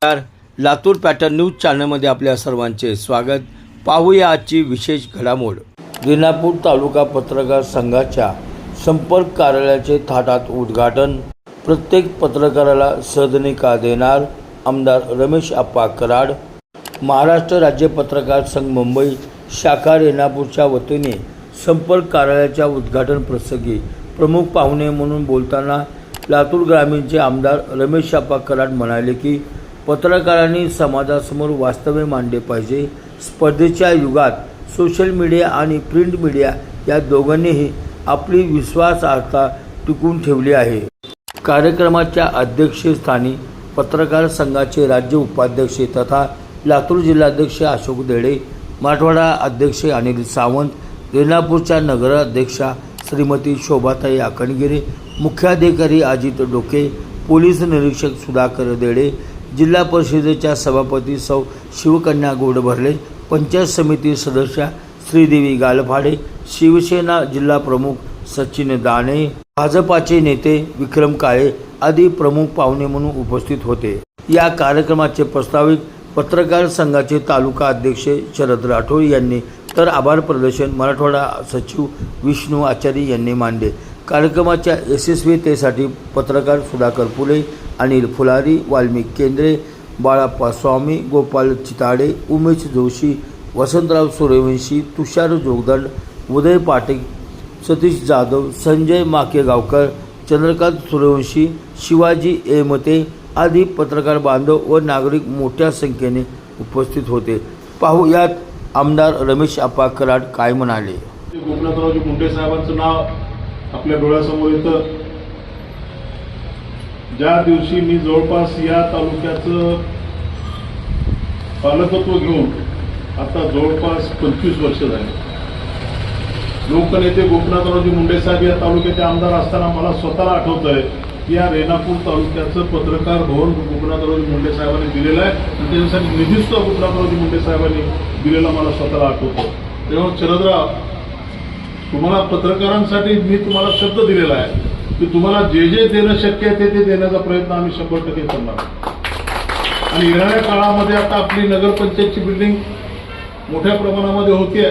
नमस्कार, Latur pattern news चॅनलमध्ये आपल्या सर्वांचे स्वागत। पाहूया आजची विशेष घडामोड। रेणापूर तालुका पत्रकार संघाच्या संपर्क कार्यालयाचे थाटात उद्घाटन। प्रत्येक पत्रकाराला सदनिका देणार आमदार रमेश आप्पा कराड। महाराष्ट्र राज्य पत्रकार संघ मुंबई शाखा रेणापूरच्या वतीने संपर्क कार्यालयाच्या उद्घाटन प्रसंगी प्रमुख पाहुणे म्हणून बोलताना लातूर ग्रामीणचे आमदार रमेश आप्पा कराड म्हणाले की पत्रकारांनी समाजासमोर वास्तव मांडले पाहिजे। स्पर्धेच्या युगात सोशल मीडिया आणि प्रिंट मीडिया या दोघांनीही आपली विश्वासार्हता टिकवून ठेवली आहे। कार्यक्रमाच्या अध्यक्षस्थानी पत्रकार संघाचे राज्य उपाध्यक्ष तथा लातूर जिल्हाध्यक्ष अशोक देडे, मराठवाडा अध्यक्ष अनिल सावंत, रेणापूरच्या नगराध्यक्षा श्रीमती शोभाताई आकणगिरे, मुख्याधिकारी अजित डोके, पोलीस निरीक्षक सुधाकर देडे, जिल्हा परिषदेच्या सभापती सौ शिवकन्या गोडभरले, पंचायत समिती सदस्य श्रीदेवी गालफाडे, शिवसेना जिल्हा प्रमुख सचिन दाणे, भाजपाचे नेते विक्रम काळे आदी प्रमुख पाहुणे म्हणून उपस्थित होते। या कार्यक्रमाचे प्रस्तावित पत्रकार संघाचे तालुका अध्यक्ष शरद राठोड यांनी तर आभार प्रदर्शन मराठवाडा सचिव विष्णू आचार्य यांनी मांडले। कार्यक्रमाच्या यशस्वीतेसाठी पत्रकार सुधाकर फुले, अनिल फुलारी, वाल्मिक केंद्रे, बाळाप्पा स्वामी, गोपाल चिताडे, उमेश जोशी, वसंतराव सूर्यवंशी, तुषार जोगदंड, उदय पाटील, सतीश जाधव, संजय माकेगावकर, चंद्रकांत सूर्यवंशी, शिवाजी एमते आदी पत्रकार बांधव व नागरिक मोठ्या संख्येने उपस्थित होते। पाहुयात आमदार रमेश आप्पा कराड काय म्हणाले। गोपीनाथरावजी मुंडे साहेबांचं नाव आपल्या डोळ्यासमोर येतं। ज्या दिवशी मी जवळपास या तालुक्याचं पालकत्व घेऊन आता जवळपास 25 वर्ष झाली, लोकनेते गोपीनाथरावजी मुंडे साहेब या तालुक्याचे आमदार असताना मला स्वतःला आठवत आहे की या रेणापूर तालुक्याचं पत्रकार भवन गोपीनाथरावजी मुंडे साहेबांनी दिलेलं आहे आणि त्याच्यासाठी निधी सुद्धा गोपीनाथरावजी मुंडे साहेबांनी दिलेला मला स्वतःला आठवतो। तेव्हा शरदराव, तुम्हाला पत्रकारांसाठी मी तुम्हाला शब्द दिलेला आहे की तुम्हाला जे जे देणं शक्य आहे ते देण्याचा प्रयत्न आम्ही 100% करणार। आणि येणाऱ्या काळामध्ये आता आपली नगरपंचायतची बिल्डिंग मोठ्या प्रमाणामध्ये होते,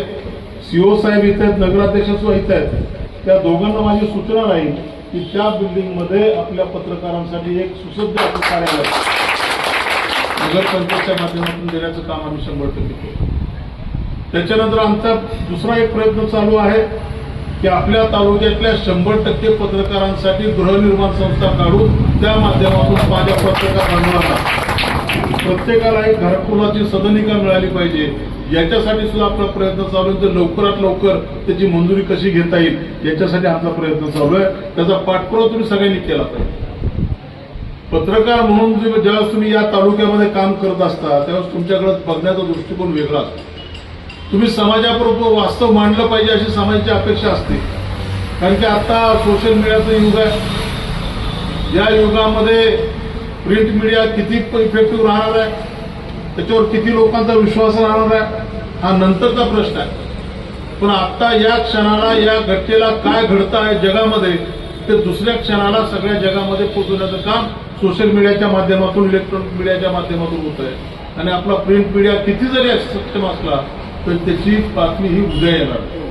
सीओ साहेब इथे आहेत, नगराध्यक्ष सुद्धा इथे आहेत। त्या दोघांना माझी सूचना राहील की त्या बिल्डिंगमध्ये आपल्या पत्रकारांसाठी एक सुसज्ज असं कार्यालय नगरपंचायतच्या माध्यमातून देण्याचं काम आम्ही 100% करू। त्याच्यानंतर आमचा दुसरा एक प्रयत्न चालू आहे की आपल्या तालुक्यातल्या 100% पत्रकारांसाठी गृहनिर्माण संस्था काढून त्या माध्यमातून माझ्या पत्रकार बांधवांना प्रत्येकाला एक घरकुलाची सदनिका मिळाली पाहिजे, याच्यासाठी सुद्धा आपला प्रयत्न चालू आहे। तर लवकरात लवकर त्याची मंजुरी कशी घेता येईल याच्यासाठी आमचा प्रयत्न चालू आहे। त्याचा पाठपुरावा तुम्ही सगळ्यांनी केला पाहिजे। पत्रकार म्हणून ज्यावेळेस तुम्ही या तालुक्यामध्ये काम करत असता त्यावेळेस तुमच्याकडे बघण्याचा दृष्टिकोन वेगळा असतो। तुम्ही समाजाबरोबर वास्तव मांडलं पाहिजे अशी समाजाची अपेक्षा असते, कारण की आता सोशल मीडियाचं युग आहे। या युगामध्ये प्रिंट मीडिया किती इफेक्टिव्ह राहणार आहे, त्याच्यावर किती लोकांचा विश्वास राहणार आहे हा नंतरचा प्रश्न आहे। पण आता या क्षणाला या घटनेला काय घडतं आहे जगामध्ये ते दुसऱ्या क्षणाला सगळ्या जगामध्ये पोहोचवण्याचं काम सोशल मीडियाच्या माध्यमातून, इलेक्ट्रॉनिक मीडियाच्या माध्यमातून होत आहे। आणि आपला प्रिंट मीडिया किती जरी सक्षम असला तर त्याची बातमी ही उद्या येणार।